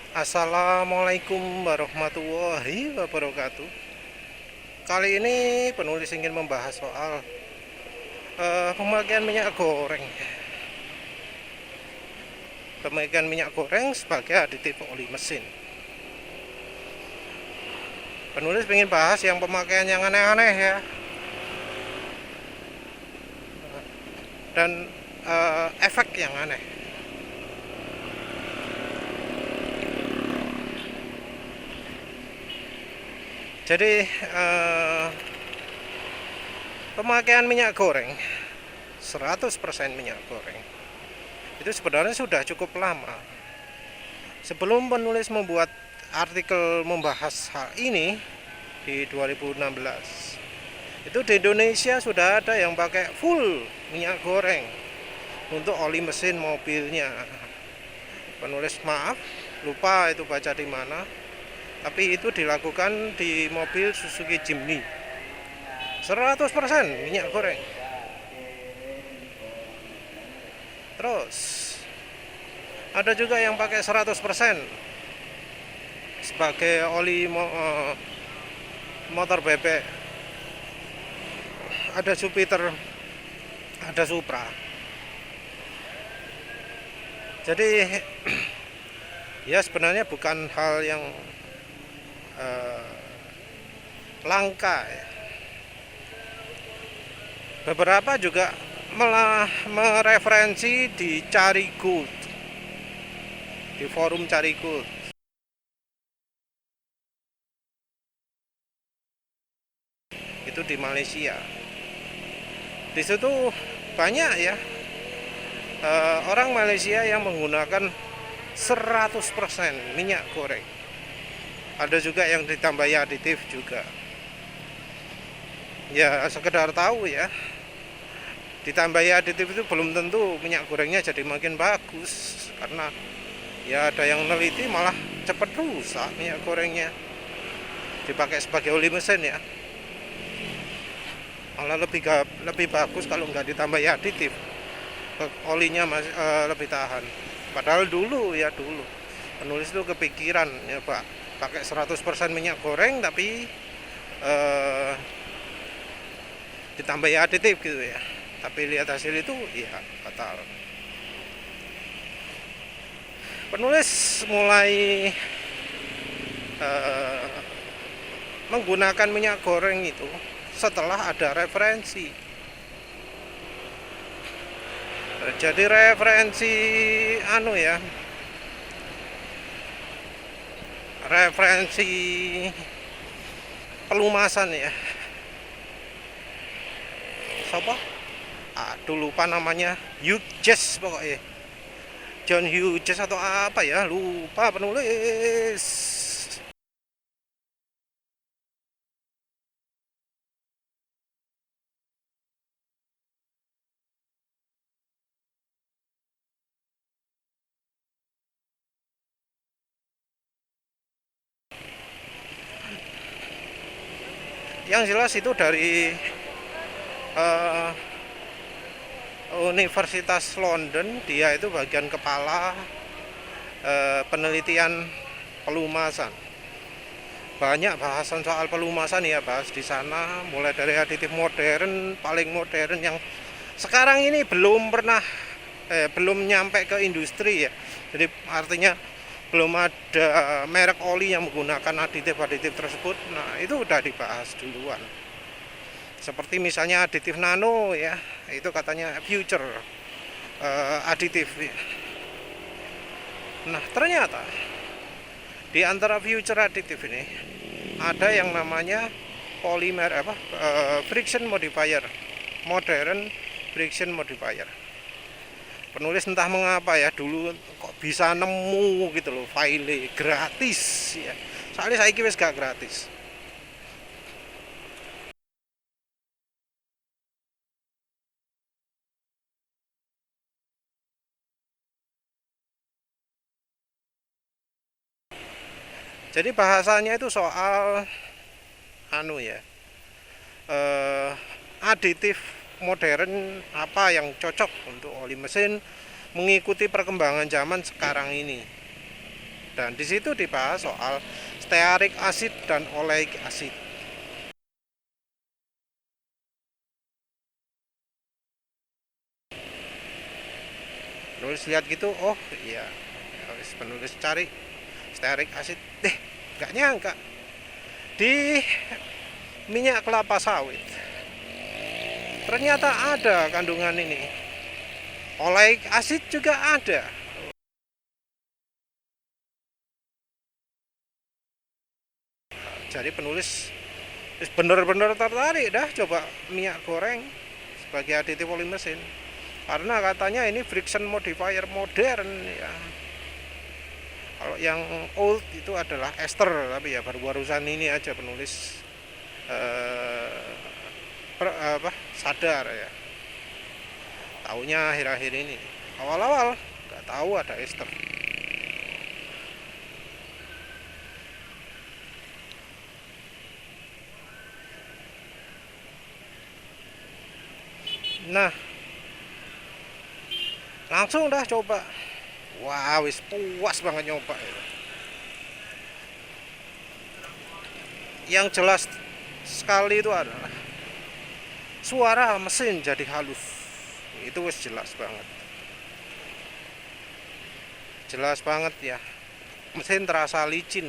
Assalamualaikum warahmatullahi wabarakatuh. Kali ini penulis ingin membahas soal pemakaian minyak goreng. Pemakaian minyak goreng sebagai aditif oli mesin. Penulis ingin bahas yang pemakaian yang aneh-aneh ya. Dan efek yang aneh. Jadi pemakaian minyak goreng 100% minyak goreng itu sebenarnya sudah cukup lama. Sebelum penulis membuat artikel membahas hal ini di 2016, itu di Indonesia sudah ada yang pakai full minyak goreng untuk oli mesin mobilnya. Penulis maaf lupa itu baca di mana, tapi itu dilakukan di mobil Suzuki Jimny 100% minyak goreng. Terus ada juga yang pakai 100% sebagai oli motor bebek. Ada Jupiter, ada Supra. Jadi ya sebenarnya bukan hal yang langka ya. Beberapa juga malah mereferensi di Carigold, di forum Carigold. Itu di Malaysia. Di situ banyak ya orang Malaysia yang menggunakan 100% minyak goreng. Ada juga yang ditambahi aditif juga. Ya sekedar tahu ya, ditambahi aditif itu belum tentu minyak gorengnya jadi makin bagus, karena ya ada yang neliti malah cepat rusak minyak gorengnya dipakai sebagai oli mesin ya. Malah lebih bagus kalau nggak ditambahi aditif, olinya masih lebih tahan. Padahal dulu penulis itu kepikiran ya Pak, pakai 100% minyak goreng tapi ditambahi aditif gitu ya. Tapi lihat hasil itu ya fatal. Penulis mulai menggunakan minyak goreng itu setelah ada referensi. Jadi referensi referensi pelumasan ya. Siapa? Aduh lupa namanya, Hughes pokoknya. John Hughes atau apa ya, lupa penulis. Yang jelas itu dari Universitas London, dia itu bagian kepala penelitian pelumasan. Banyak bahasan soal pelumasan ya, bahas di sana, mulai dari aditif modern, paling modern yang sekarang ini belum nyampe ke industri ya. Jadi artinya belum ada merek oli yang menggunakan aditif-aditif tersebut. Nah, itu udah dibahas duluan. Seperti misalnya aditif nano ya, itu katanya future aditif. Nah, ternyata di antara future aditif ini ada yang namanya polymer friction modifier, modern friction modifier. Penulis entah mengapa ya dulu kok bisa nemu gitu loh, file gratis ya. Soalnya saya wis gak gratis. Jadi bahasanya itu soal eh, aditif modern apa yang cocok untuk oli mesin mengikuti perkembangan zaman sekarang ini. dan di situ dibahas soal stearik acid dan oleic acid. Penulis lihat gitu, oh iya, penulis cari stearik acid, nggak nyangka di minyak kelapa sawit ternyata ada kandungan ini. Oleic acid juga ada. Jadi penulis bener-bener tertarik dah coba minyak goreng sebagai aditif oli mesin, karena katanya ini friction modifier modern ya. Kalau yang old itu adalah ester, tapi ya baru-barusan ini aja penulis sadar ya. Taunya akhir-akhir ini. Awal-awal nggak tahu ada ester. Nah, langsung dah coba. Wah, wis puas banget nyoba itu. Yang jelas sekali itu adalah suara mesin jadi halus. Itu wis jelas banget. Jelas banget ya. Mesin terasa licin.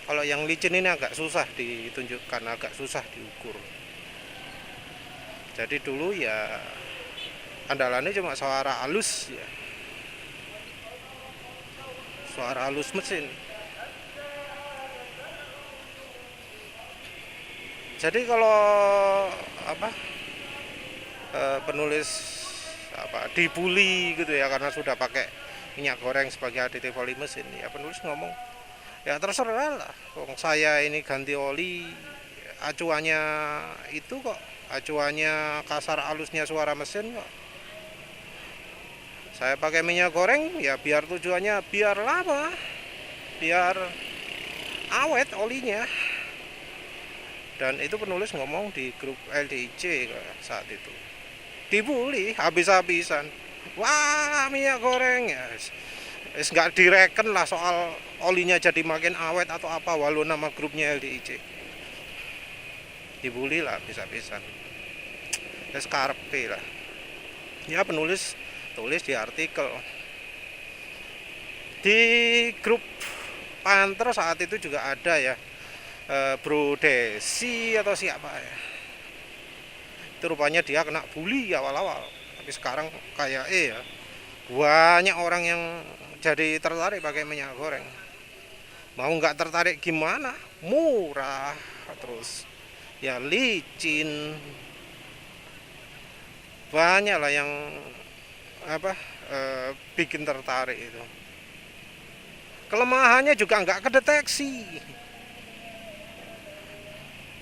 Kalau yang licin ini agak susah ditunjukkan, agak susah diukur. Jadi dulu ya andalannya cuma suara halus ya. Suara halus mesin. Jadi kalau penulis dibully gitu ya karena sudah pakai minyak goreng sebagai aditif oli mesin, ya penulis ngomong ya terserah lah, saya ini ganti oli acuannya itu kok, acuannya kasar halusnya suara mesin kok. Saya pakai minyak goreng ya biar tujuannya biar lama, biar awet olinya. Dan itu penulis ngomong di grup LDIC saat itu. Dibully habis-habisan. Wah, minyak goreng ya. Nggak direken lah soal olinya jadi makin awet atau apa, walau nama grupnya LDIC. Dibully lah habis-habisan. Ya skarpe lah. Ya penulis tulis di artikel. Di grup Panther saat itu juga ada ya, Bro Desi atau siapa ya. Itu rupanya dia kena bully awal-awal. Tapi sekarang kayak ya banyak orang yang jadi tertarik pakai minyak goreng. Mau nggak tertarik gimana? Murah, terus ya licin. Banyak lah yang bikin tertarik itu. Kelemahannya juga nggak kedeteksi.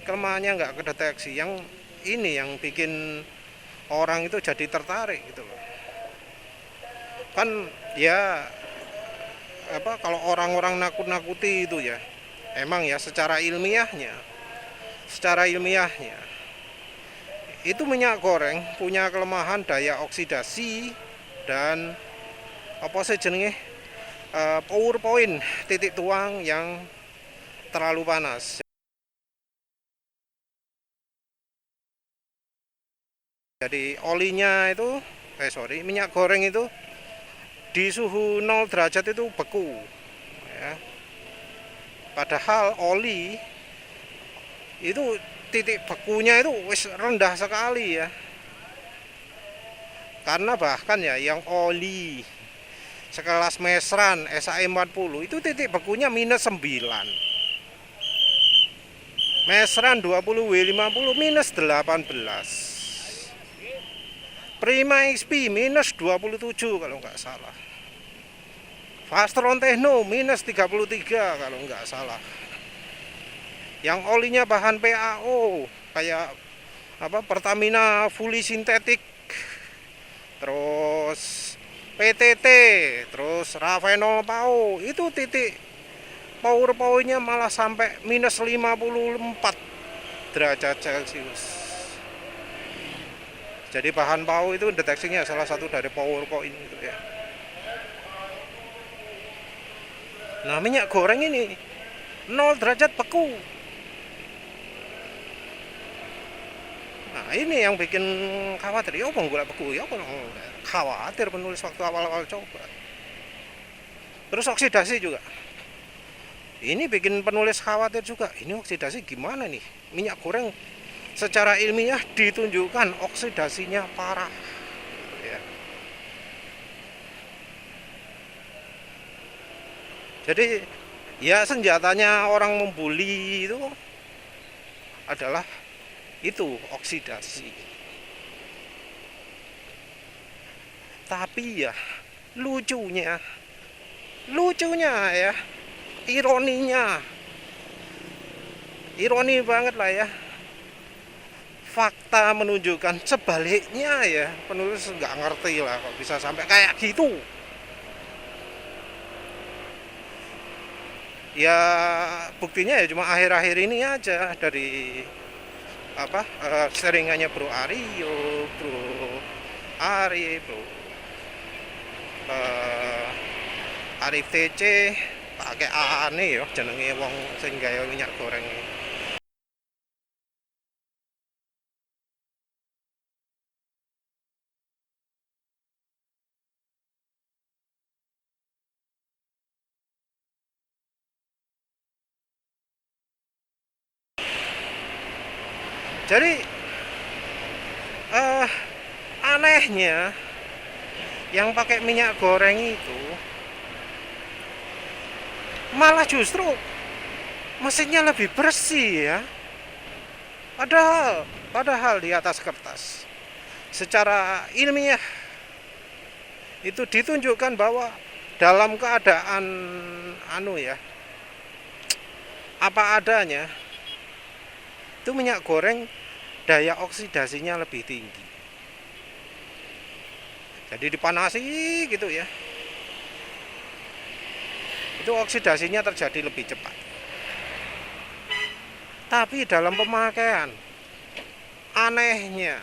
Kelemahannya nggak kedeteksi. Yang ini yang bikin orang itu jadi tertarik gitu loh. Kan ya kalau orang-orang nakut-nakuti itu ya, emang ya secara ilmiahnya itu minyak goreng punya kelemahan daya oksidasi dan apa sih jenenge power point, titik tuang yang terlalu panas. Jadi olinya itu minyak goreng itu di suhu 0 derajat itu beku ya. Padahal oli itu titik bekunya itu wis rendah sekali ya. Karena bahkan ya yang oli sekelas Mesran SAE40 itu titik bekunya minus 9. Mesran 20W50 minus 18. Prima XP minus 27 kalau nggak salah. Fastron Techno minus 33 kalau nggak salah. Yang olinya bahan PAO kayak Pertamina fully sintetik, terus PTT, terus Ravenol PAO, itu titik power-nya malah sampai minus 54 derajat Celcius. Jadi bahan PAO itu deteksinya salah satu dari power point gitu ya. Nah, minyak goreng ini 0 derajat beku. Nah, ini yang bikin khawatir. Ya apa nggak beku? Ya apa khawatir penulis waktu awal-awal coba. Terus oksidasi juga. Ini bikin penulis khawatir juga. Ini oksidasi gimana nih? Minyak goreng secara ilmiah ditunjukkan oksidasinya parah. Ya. Jadi ya senjatanya orang membuli itu adalah itu oksidasi. Tapi ya lucunya, lucunya ya, ironinya, ironi banget lah ya. Fakta menunjukkan sebaliknya ya. Penulis nggak ngerti lah kok bisa sampai kayak gitu. Ya buktinya ya cuma akhir-akhir ini aja dari apa seringannya Bro Aryo, Bro Ari, Bro Arif TC pakai aneh ya jenenge wong sing gawe minyak goreng. Jadi anehnya yang pakai minyak goreng itu malah justru mesinnya lebih bersih ya. Padahal di atas kertas secara ilmiah itu ditunjukkan bahwa dalam keadaan apa adanya itu minyak goreng daya oksidasinya lebih tinggi. Jadi dipanasi gitu ya, itu oksidasinya terjadi lebih cepat. Tapi dalam pemakaian, anehnya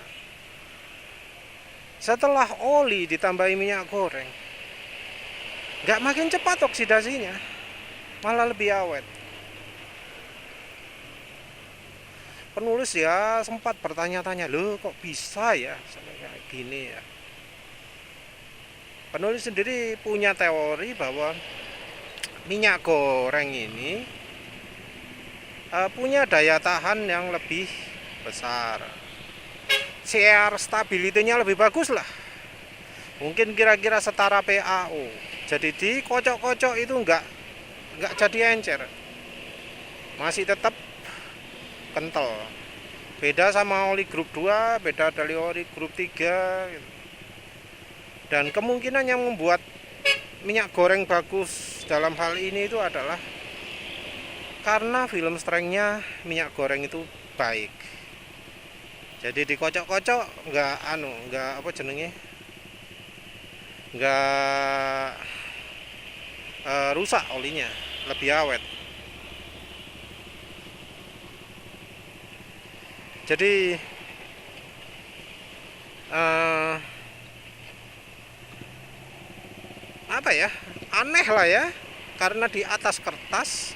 setelah oli ditambahi minyak goreng, nggak makin cepat oksidasinya, malah lebih awet. Penulis ya sempat bertanya-tanya, loh kok bisa ya sampai kayak gini ya. Penulis sendiri punya teori bahwa minyak goreng ini punya daya tahan yang lebih besar. CR stability-nya lebih bagus lah. Mungkin kira-kira setara PAO. Jadi dikocok-kocok itu nggak jadi encer. Masih tetap kental. Beda sama oli grup 2, beda dari oli grup 3 gitu. Dan kemungkinan yang membuat minyak goreng bagus dalam hal ini itu adalah karena film strength-nya minyak goreng itu baik. Jadi dikocok-kocok nggak apa jenenge, nggak rusak olinya, lebih awet. Jadi apa ya, aneh lah ya, karena di atas kertas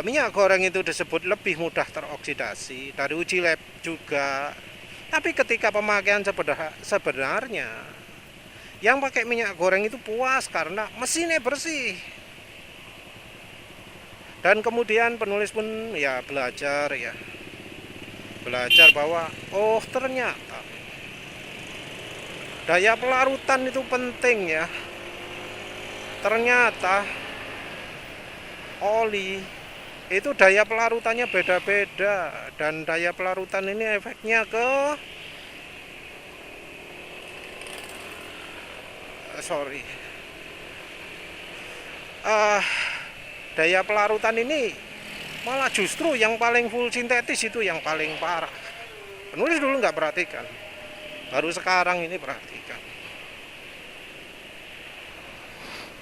minyak goreng itu disebut lebih mudah teroksidasi dari uji lab juga. Tapi ketika pemakaian sebenarnya yang pakai minyak goreng itu puas karena mesinnya bersih. Dan kemudian penulis pun ya belajar bahwa oh ternyata daya pelarutan itu penting ya. Ternyata oli itu daya pelarutannya beda-beda, dan daya pelarutan ini efeknya ke daya pelarutan ini malah justru yang paling full sintetis itu yang paling parah. Penulis dulu nggak perhatikan, baru sekarang ini perhatikan.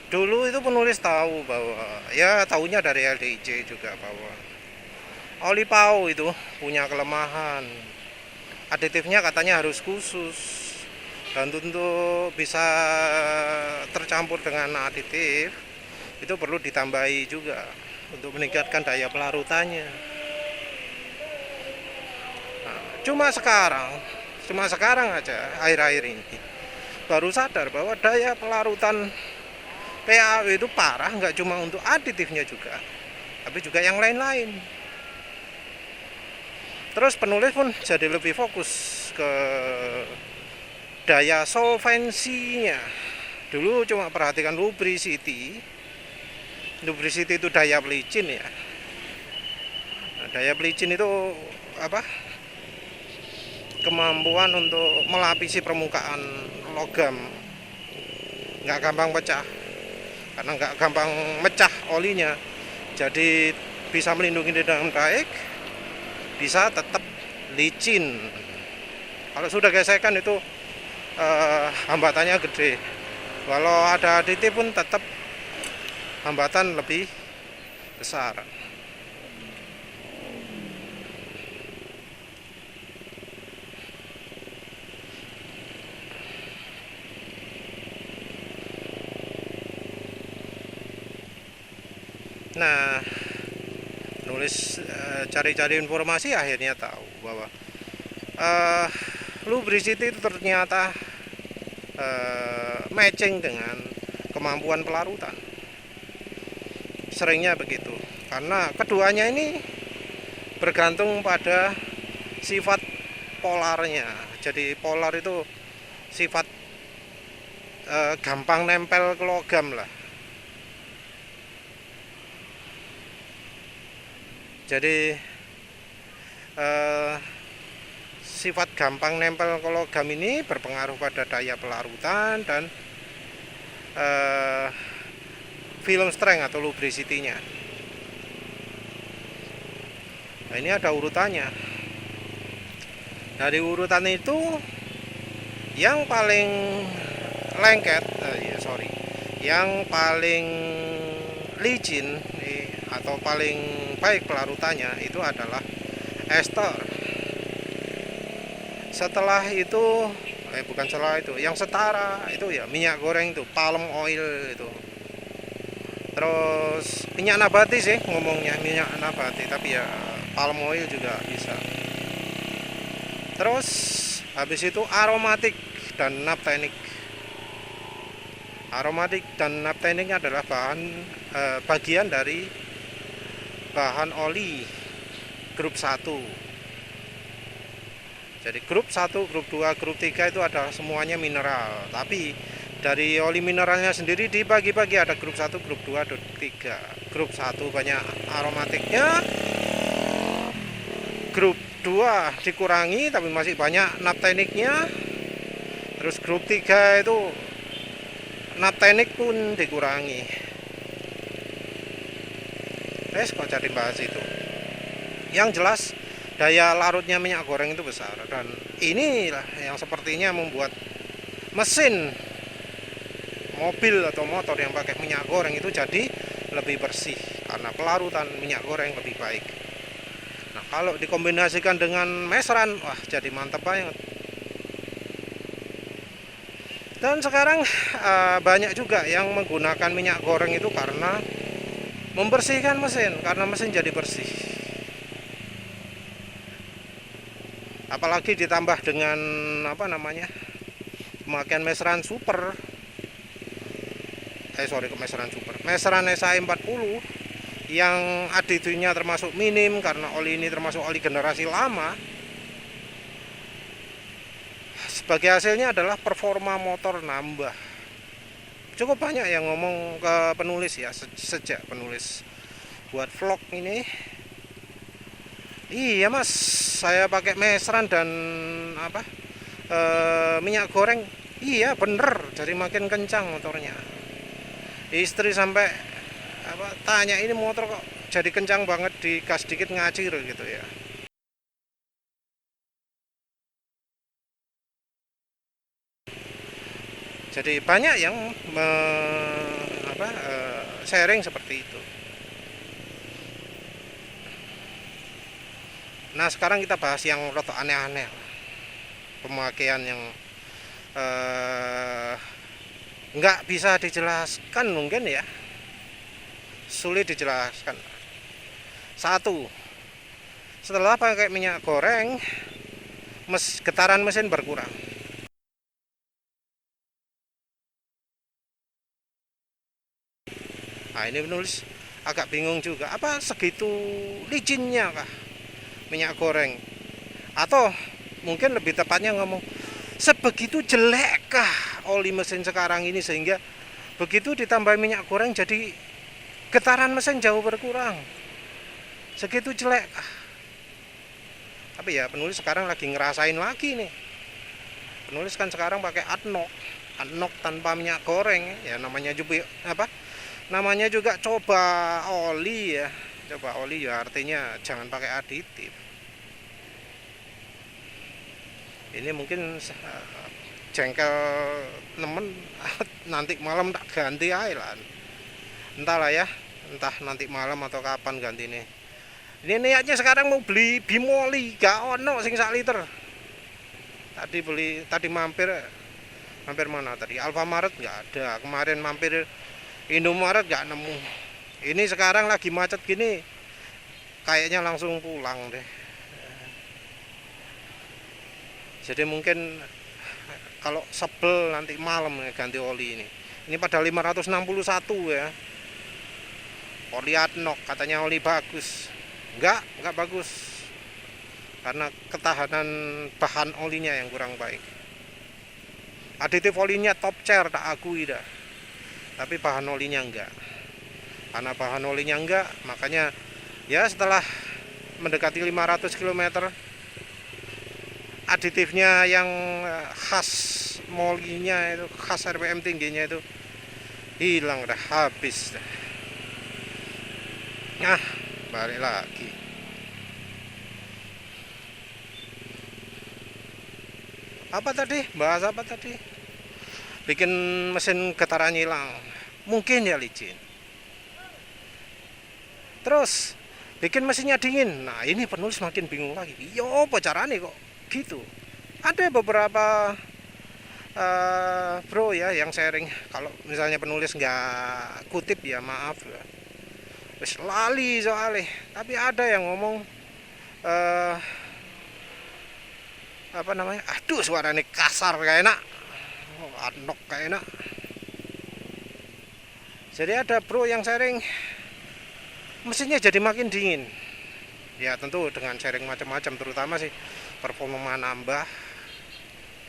Dulu itu penulis tahu bahwa ya tahunya dari LDIC juga bahwa oli PAO itu punya kelemahan. Aditifnya katanya harus khusus, dan untuk bisa tercampur dengan aditif itu perlu ditambahi juga untuk meningkatkan daya pelarutannya. Nah, cuma sekarang aja akhir-akhir ini baru sadar bahwa daya pelarutan PAW itu parah, nggak cuma untuk aditifnya juga, tapi juga yang lain-lain. Terus penulis pun jadi lebih fokus ke daya solvensinya. Dulu cuma perhatikan lubricity itu daya pelicin ya. Nah, daya pelicin itu apa? Kemampuan untuk melapisi permukaan logam, nggak gampang pecah, karena nggak gampang mecah olinya, jadi bisa melindungi dengan baik, bisa tetap licin. Kalau sudah gesekan itu hambatannya gede. Walau ada aditif pun tetap hambatan lebih besar. Nah, nulis cari-cari informasi akhirnya tahu bahwa lubricity itu ternyata matching dengan kemampuan pelarutan. Seringnya begitu, karena keduanya ini bergantung pada sifat polarnya. Jadi polar itu sifat gampang nempel ke logam lah. Jadi sifat gampang nempel ke logam ini berpengaruh pada daya pelarutan dan film strength atau lubricity-nya. Nah, ini ada urutannya. Dari urutan itu yang paling lengket, yang paling licin atau paling baik pelarutannya itu adalah ester. Setelah itu yang setara itu ya minyak goreng itu, palm oil itu. Terus minyak nabati sih ngomongnya, minyak nabati, tapi ya palm oil juga bisa. Terus habis itu aromatik dan naphtenic. Aromatik dan naphtenic adalah bagian dari bahan oli grup 1. Jadi grup 1, grup 2, grup 3 itu adalah semuanya mineral. Tapi dari oli mineralnya sendiri dibagi-bagi, ada grup 1, grup 2, grup 3. Grup 1 banyak aromatiknya. Grup 2 dikurangi tapi masih banyak naphteniknya. Terus grup 3 itu naphtenik pun dikurangi. Kok jadi bahas itu. Yang jelas daya larutnya minyak goreng itu besar, dan inilah yang sepertinya membuat mesin mobil atau motor yang pakai minyak goreng itu jadi lebih bersih karena pelarutan minyak goreng lebih baik. Nah, kalau dikombinasikan dengan mesran, wah jadi mantap banget. Dan sekarang banyak juga yang menggunakan minyak goreng itu karena membersihkan mesin, karena mesin jadi bersih. Apalagi ditambah dengan pemakaian mesran super. Mesran SAE 40 yang aditifnya termasuk minim karena oli ini termasuk oli generasi lama. Sebagai hasilnya adalah performa motor nambah. Cukup banyak yang ngomong ke penulis ya, sejak penulis buat vlog ini. Iya mas, saya pakai mesran dan minyak goreng. Iya bener, jadi makin kencang motornya. Istri sampai tanya, ini motor kok jadi kencang banget, di gas dikit ngacir gitu ya. Jadi banyak yang sharing seperti itu. Nah sekarang kita bahas yang rotok aneh-aneh, pemakaian yang nggak bisa dijelaskan mungkin ya. sulit dijelaskan. Satu, setelah pakai minyak goreng, getaran mesin berkurang. Nah, ini penulis agak bingung juga, apa segitu licinnya kah minyak goreng? Atau mungkin lebih tepatnya ngomong, sebegitu jelekkah oli mesin sekarang ini sehingga begitu ditambah minyak goreng jadi getaran mesin jauh berkurang? Segitu jelek kah? Tapi ya penulis sekarang lagi ngerasain lagi nih. Penulis kan sekarang pakai adnok tanpa minyak goreng ya, namanya juga apa? Namanya juga coba oli ya. Coba oli ya artinya jangan pakai aditif. Ini mungkin jengkel nemen nanti malam tak ganti aja lah. Entahlah ya, entah nanti malam atau kapan ganti nih. Ini niatnya sekarang mau beli bimoli, gak ono sing 1 liter. Tadi mampir mana tadi? Alfamaret nggak ada. Kemarin mampir Indomaret nggak nemu. Ini sekarang lagi macet gini, kayaknya langsung pulang deh. Jadi mungkin kalau sebel nanti malam ganti oli ini. Ini pada 561 ya. Oli adnok katanya oli bagus. Enggak bagus. Karena ketahanan bahan olinya yang kurang baik. Aditif olinya top chair tak akui dah. Tapi bahan olinya enggak. Karena bahan olinya enggak, makanya ya setelah mendekati 500 km aditifnya yang khas molinya itu, khas RPM tingginya itu hilang dah, habis dah. Nah, balik lagi. Apa tadi? Bahas apa tadi? Bikin mesin getaran hilang. Mungkin ya licin. Terus bikin mesinnya dingin. Nah, ini penulis makin bingung lagi. Yo, apa caranya kok gitu? Ada beberapa bro ya yang sharing. Kalau misalnya penulis nggak kutip ya maaf ya. Wis lali soalnya. Tapi ada yang ngomong apa namanya? Aduh, suaranya kasar kayak enak. Adnok kayak enak. Jadi ada bro yang sharing mesinnya jadi makin dingin. Ya tentu dengan sharing macam-macam, terutama sih performa nambah.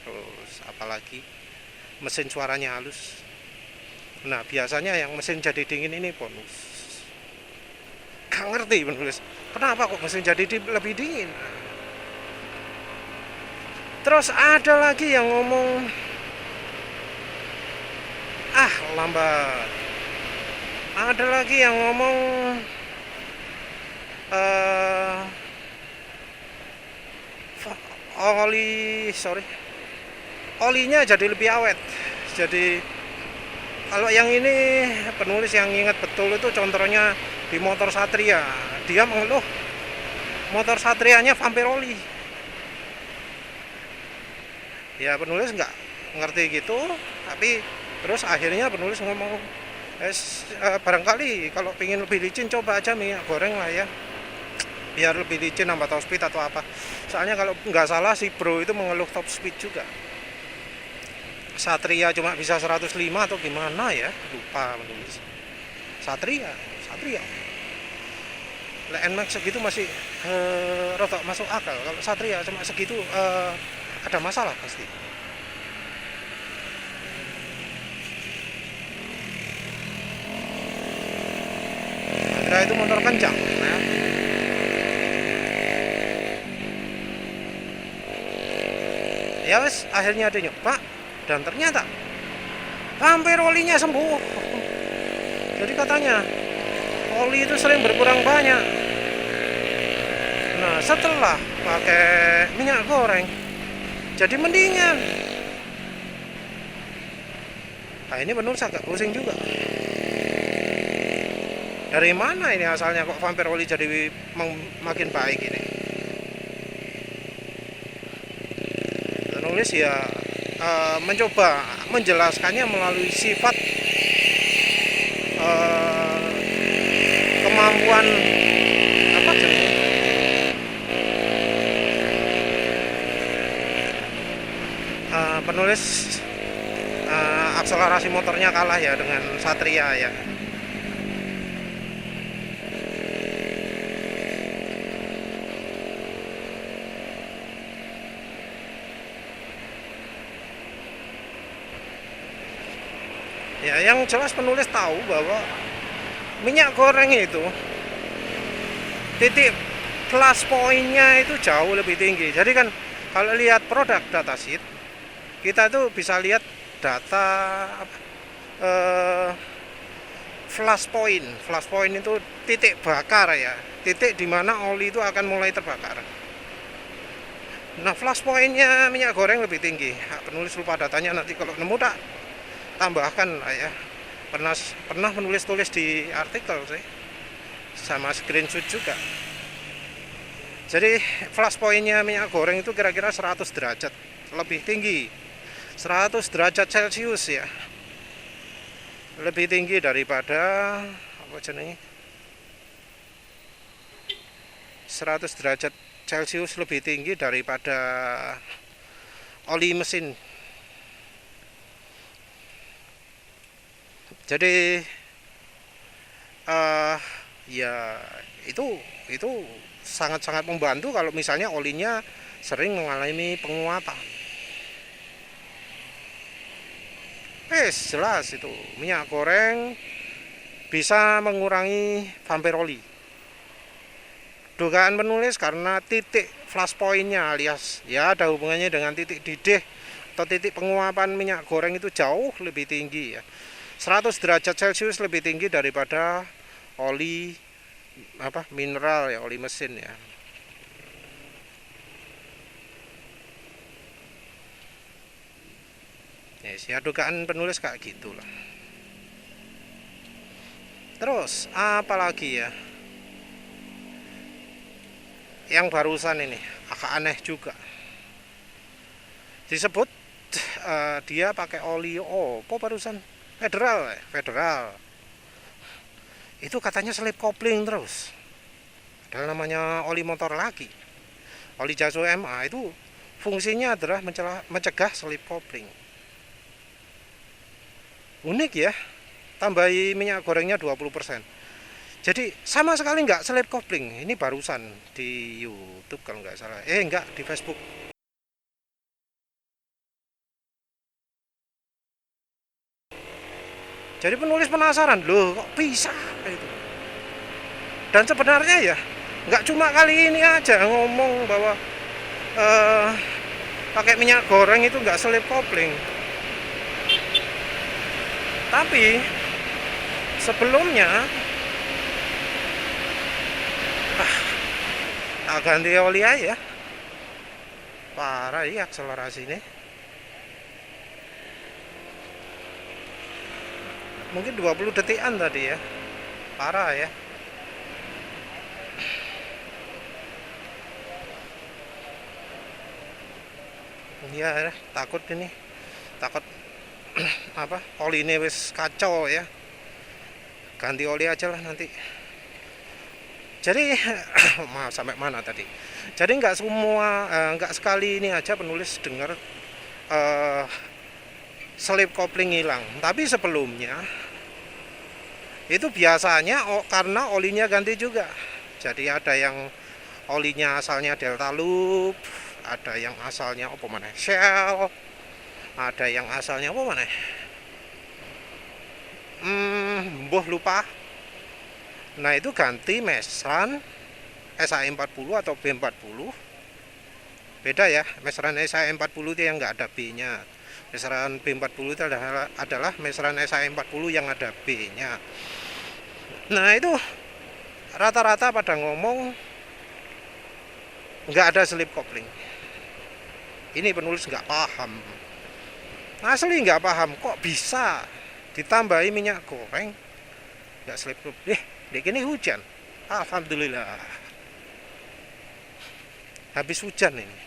Terus apalagi mesin suaranya halus. Nah biasanya yang mesin jadi dingin ini bonus. Gak ngerti penulis, kenapa kok mesin jadi lebih dingin. Terus ada lagi yang ngomong lambat. Ada lagi yang ngomong olinya jadi lebih awet. Jadi kalau yang ini penulis yang ingat betul itu contohnya di motor Satria. Dia mengeluh motor Satrianya vampir oli. Ya penulis nggak ngerti gitu, tapi terus akhirnya penulis ngomong barangkali kalau pengen lebih licin coba aja minyak goreng lah ya, biar lebih licin nambah top speed atau apa. Soalnya kalau nggak salah si bro itu mengeluh top speed juga. Satria cuma bisa 105 atau gimana ya, lupa menulis. Satria NMAX segitu masih rotok masuk akal. Kalau Satria cuma segitu ada masalah pasti. Kira itu motor kencang ya wes, akhirnya ada nyoba dan ternyata hampir olinya sembuh. Jadi katanya oli itu sering berkurang banyak. Nah setelah pakai minyak goreng jadi mendingan. Nah ini benar agak pusing juga. Dari mana ini asalnya kok vampir oli jadi makin baik ini? Penulis ya mencoba menjelaskannya melalui sifat kemampuan apa jenis penulis akselerasi motornya kalah ya dengan Satria ya. Ya, yang jelas penulis tahu bahwa minyak goreng itu titik plus poinnya itu jauh lebih tinggi. Jadi kan kalau lihat produk datasheet, kita tuh bisa lihat data flash point. Flash point itu titik bakar ya, titik dimana oli itu akan mulai terbakar. Nah, flash pointnya minyak goreng lebih tinggi. Penulis lupa datanya, nanti kalau nemu tak tambahkan lah ya. Pernah menulis-tulis di artikel sih, sama screenshot juga. Jadi flash pointnya minyak goreng itu kira-kira 100 derajat lebih tinggi, 100 derajat Celcius ya, lebih tinggi daripada apa jenis 100 derajat Celcius lebih tinggi daripada oli mesin. Jadi ya itu sangat-sangat membantu kalau misalnya olinya sering mengalami penguapan. Jelas itu minyak goreng bisa mengurangi vampir oli. Dugaan penulis karena titik flash pointnya alias ya ada hubungannya dengan titik didih atau titik penguapan minyak goreng itu jauh lebih tinggi ya. 100 derajat Celcius lebih tinggi daripada oli mineral ya, oli mesin ya. Ya dugaan penulis kayak gitulah. Terus apalagi ya yang barusan ini agak aneh juga, disebut dia pakai oli barusan Federal itu katanya slip kopling terus. Padahal namanya oli motor lagi. Oli Jaso MA itu fungsinya adalah mencegah slip kopling. Unik ya, tambahi minyak gorengnya 20%. Jadi sama sekali nggak slip kopling. Ini barusan di YouTube kalau nggak salah. Enggak, di Facebook. Jadi penulis penasaran, loh kok bisa itu. Dan sebenarnya ya nggak cuma kali ini aja ngomong bahwa pakai minyak goreng itu nggak slip kopling. Tapi sebelumnya ganti oli aja. Parah ya akselerasi ini. Mungkin 20 detikan tadi ya. Parah ya. Ya takut ini. Takut oli ini wis kacau ya. Ganti oli aja lah nanti. Jadi maaf sampai mana tadi. Jadi nggak sekali ini aja penulis dengar slip kopling hilang. Tapi sebelumnya itu biasanya karena olinya ganti juga. Jadi ada yang olinya asalnya Delta Loop, ada yang asalnya Shell, ada yang asalnya lupa. Nah itu ganti mesran SAE40 atau B40. Beda ya, mesran SAE40 itu yang nggak ada B-nya. Mesran B40 itu adalah mesran SAE40 yang ada B-nya. Nah itu rata-rata pada ngomong nggak ada slip kopling. Ini penulis nggak paham. Asli nggak paham, kok bisa ditambahi minyak goreng nggak slip kopling. Di sini hujan, alhamdulillah. Habis hujan ini.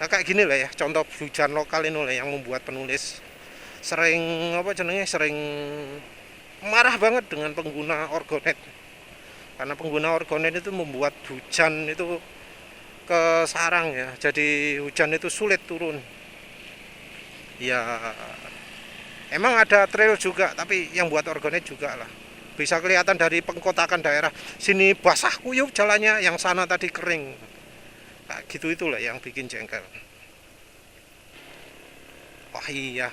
Nah, kayak gini lah ya, contoh hujan lokal ini lah yang membuat penulis sering marah banget dengan pengguna Orgonet, karena pengguna Orgonet itu membuat hujan itu ke sarang ya, jadi hujan itu sulit turun ya. Emang ada trail juga, tapi yang buat Orgonet juga lah. Bisa kelihatan dari pengkotakan daerah. Sini basah kuyup jalannya, yang sana tadi kering. Nah, gitu itulah yang bikin jengkel. Wah iya,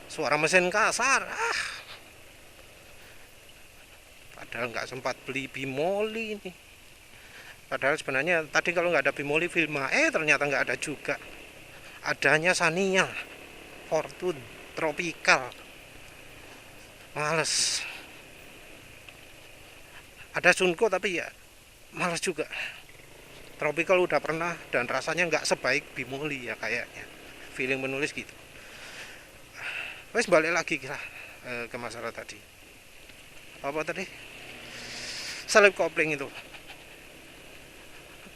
suara mesin kasar. Padahal nggak sempat beli bimoli nih. Padahal sebenarnya tadi kalau nggak ada bimoli Filma, ternyata nggak ada juga. Adanya Sania, Fortune, Tropical. Males. Ada Sunko tapi ya males juga. Tropical udah pernah dan rasanya nggak sebaik bimoli ya kayaknya. Feeling menulis gitu. Wes balik lagi kira ke masalah tadi. Apa tadi? Selip kopling itu.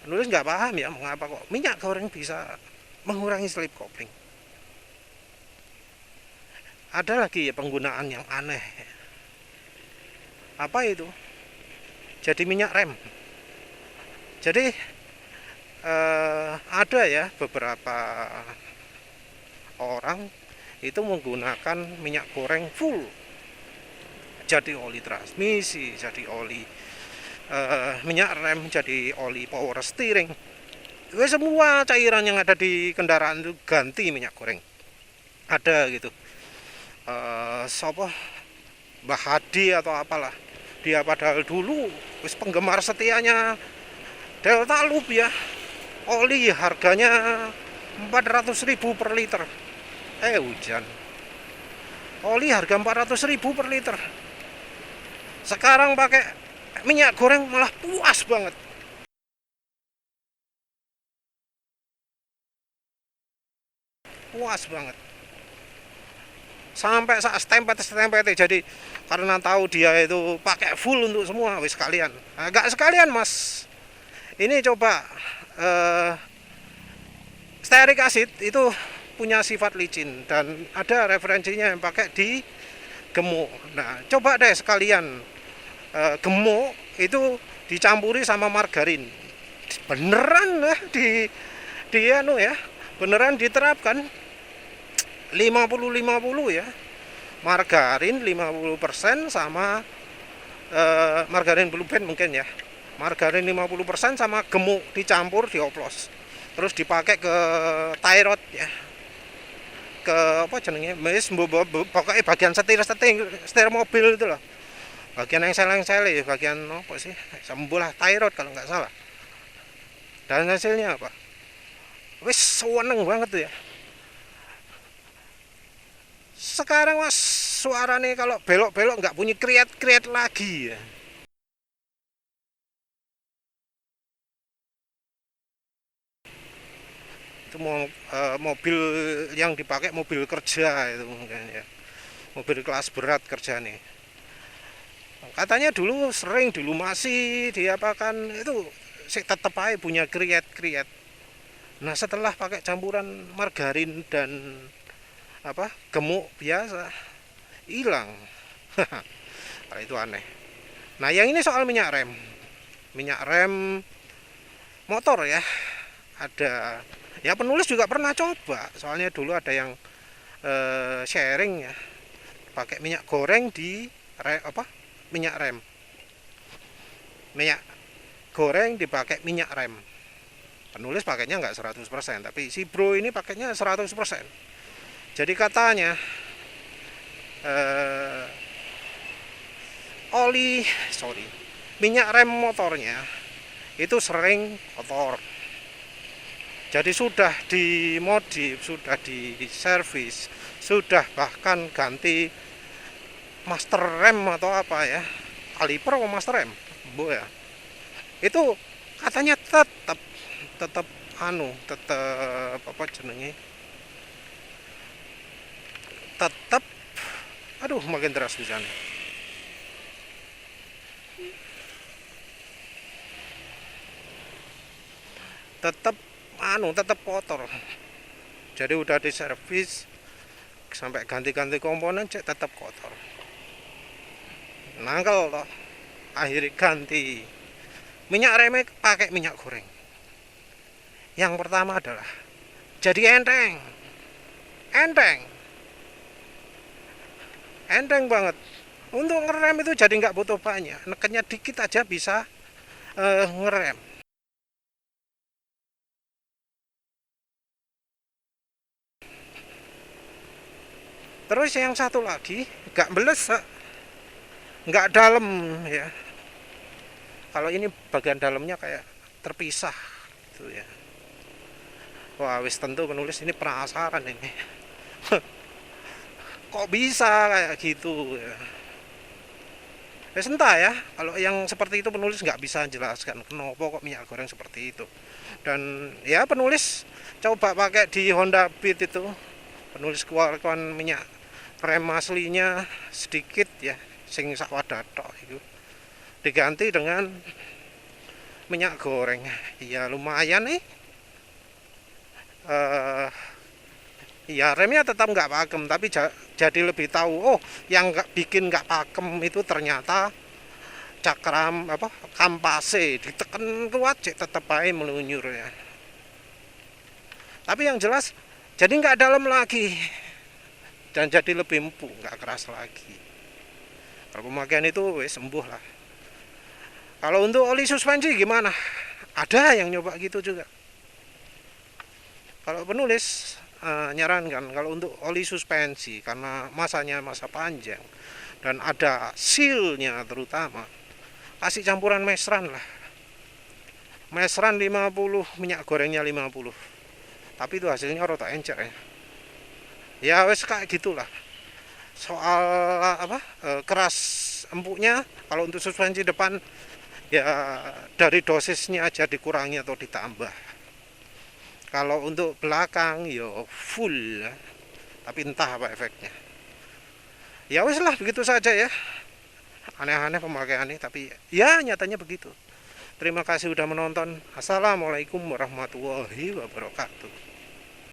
Penulis nggak paham ya mengapa kok minyak goreng bisa mengurangi selip kopling. Ada lagi ya penggunaan yang aneh. Apa itu? Jadi minyak rem. Jadi ada ya beberapa orang itu menggunakan minyak goreng full, jadi oli transmisi, jadi oli minyak rem, jadi oli power steering. Semua cairan yang ada di kendaraan itu ganti minyak goreng. Ada gitu. Sopo Mbah Hadi atau apalah, dia padahal dulu wis penggemar setianya Delta Loop ya. Oli harganya 400.000 per liter. Hujan. Oli harga 400.000 per liter. Sekarang pakai minyak goreng malah puas banget. Puas banget. Sampai saat stempet. Jadi karena tahu dia itu pakai full untuk semua, wis sekalian. Agak sekalian mas. Ini coba stearic acid itu punya sifat licin dan ada referensinya yang pakai di gemuk. Nah, coba deh sekalian gemuk itu dicampuri sama margarin. Beneran lah di anu ya, beneran diterapkan 50-50 ya. Margarin 50% sama margarin Blue Band mungkin ya. Margarin 50% sama gemuk dicampur dioplos. Terus dipakai ke tie rod ya. Ke apa jenenge? Pokoknya bagian setir mobil itu loh. Bagian yang seleng-seleng, bagian apa sih? Sembulah tie rod kalau nggak salah. Dan hasilnya apa? Wis seneng banget tuh ya. Sekarang mas suaranya kalau belok-belok nggak bunyi kriet-kriet lagi ya. Itu mobil yang dipakai mobil kerja itu mungkin ya, mobil kelas berat kerja nih. Katanya dulu sering, dulu masih diapakan itu tetap aja punya kriet-kriet. Nah setelah pakai campuran margarin dan apa gemuk biasa hilang. Itu aneh. Nah yang ini soal minyak rem motor ya. Ada ya, penulis juga pernah coba, soalnya dulu ada yang sharing ya, pakai minyak goreng di minyak rem, minyak goreng dipakai minyak rem. Penulis pakainya nggak 100%, tapi si bro ini pakainya 100%. Jadi katanya minyak rem motornya itu sering kotor. Jadi sudah dimodif, sudah diservis, sudah bahkan ganti master rem atau apa ya, kaliper atau master rem, bu ya. Itu katanya tetap apa jenenge? Tetap, aduh makin deras hujan. Tetap kotor. Jadi udah diservis sampai ganti-ganti komponen tetap kotor. nangkel toh, akhirnya ganti minyak remnya pakai minyak goreng. Yang pertama adalah jadi enteng, enteng, enteng banget. Untuk ngerem itu jadi nggak butuh banyak, nekennya dikit aja bisa ngerem. Terus yang satu lagi nggak beles, nggak dalam ya. Kalau ini bagian dalamnya kayak terpisah gitu ya. Wah, wis tentu penulis ini penasaran ini. Kok bisa kayak gitu ya. Ya entah ya, kalau yang seperti itu penulis nggak bisa jelaskan kenapa kok minyak goreng seperti itu. Dan ya penulis coba pakai di Honda Beat itu, penulis keluarkan minyak rem aslinya sedikit ya, sing sak wadah tok itu. Diganti dengan minyak goreng. Ya lumayan nih. Ya remnya tetap nggak pakem, tapi jadi lebih tahu. Oh, yang nggak bikin nggak pakem itu ternyata cakram apa kampase ditekan kuat tetap aja melunyur ya. Tapi yang jelas jadi nggak dalam lagi dan jadi lebih empuk, nggak keras lagi. Kalau pemakaian itu sembuh lah. Kalau untuk oli suspensi gimana? Ada yang nyoba gitu juga. Kalau penulis nyarankan kalau untuk oli suspensi karena masanya masa panjang dan ada sealnya terutama, kasih campuran mesran lah. Mesran 50, minyak gorengnya 50. Tapi itu hasilnya rota encer ya. Ya wes kayak gitulah. Soal apa keras empuknya kalau untuk suspensi depan ya dari dosisnya aja dikurangi atau ditambah. Kalau untuk belakang yo full, tapi entah apa efeknya. Ya wes lah begitu saja ya. Aneh-aneh pemakaiannya, tapi ya nyatanya begitu. Terima kasih sudah menonton. Assalamualaikum warahmatullahi wabarakatuh.